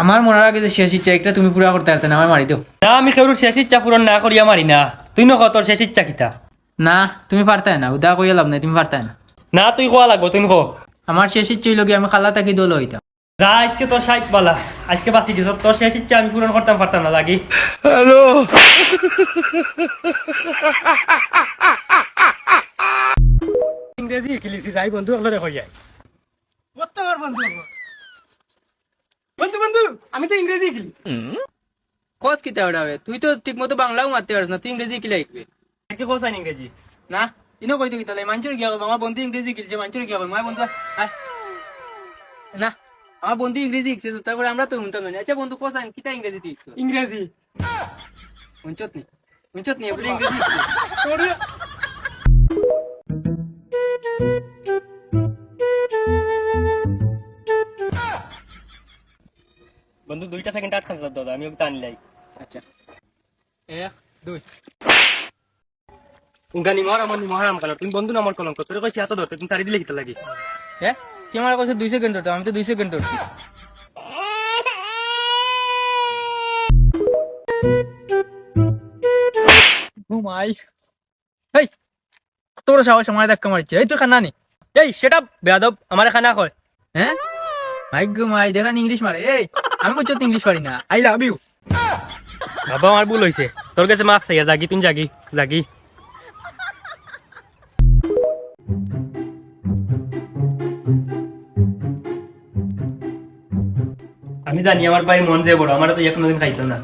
আমার মনে রাখে যে শেষ ইচ্ছা একটা তুমি পুরা করতে পারতে না, আমার মারি দাও। না আমি কেউর শেষ ইচ্ছা পূরণ না করিয়া মারি না। তুই নক তোর শেষ ইচ্ছা কিতা? না তুমি পারতাই না, উদা কইয়া লাভ নাই, তুমি পারতাই না। না তুই কোয়া লাগবো, তুই কো। আমার শেষ ইচ্ছা হইল কি আমি খালা থাকি দোল হইতাম। যা আজকে তোর সাইট বালা, আজকে বাঁচি গেছ। তোর শেষ ইচ্ছা আমি পূরণ করতাম পারতাম না লাগি। ইংরেজি খেলেছি যাই বন্ধু আপনারে হয়ে যায়। বন্ধু বন্ধু আমি তো ইংরেজি খেলি। কস কিতা ওড়াবে, তুই তো ঠিক মতো বাংলাও মারতে পারছ না, তুই ইংরেজি কি লাগবে? কি কোসাইন ইংরেজি? না ইনো কইতে কিতা লাই মাঞ্চুর গিয়া কইবা আমার বন্ধু ইংরেজি কিলছে, মাঞ্চুর গিয়া কইবা আমার বন্ধু না আমার বন্ধু ইংরেজি শিখছে তো, তারপরে আমরা তো শুনতাম না। আচ্ছা বন্ধু কসাইন কিতা ইংরেজি শিখছো? ইংরেজি উঞ্চত নি বলে ইংরেজি শিখছো। বন্ধু 2টা সেকেন্ড আটকান দাদা, আমি ওকে টানি লাই। আচ্ছা 1 2 উঙ্গা নিমর আমার নিমর আম কালো, তুমি বন্ধু না আমার কলঙ্ক। তোরে কইছি এত ধরতে, তুমি সারি দিলে কিতা লাগে? হ্যাঁ কি আমার কাছে 2 সেকেন্ড ধরতে, আমি তো 2 সেকেন্ড ধরছি। ঘুমাই এই তোর সাহস আমার ধাক্কা মারছে, এই তুই খানা নি। এই সেটা বেয়াদব, আমার খানা কয়। হ্যাঁ মাই ঘুমাই দেখেন ইংলিশ মারে। এই আমি বুঝছো ইংলিশ পারি না, আই লাভ ইউ। বাবা আমার ভুল হইছে, তোর কাছে মাফ চাইয়া জাগি, তুমি জাগি জাগি। আমি জানি আমার ভাই মন যে বড়, আমার তো কোনোদিন খাইতো না।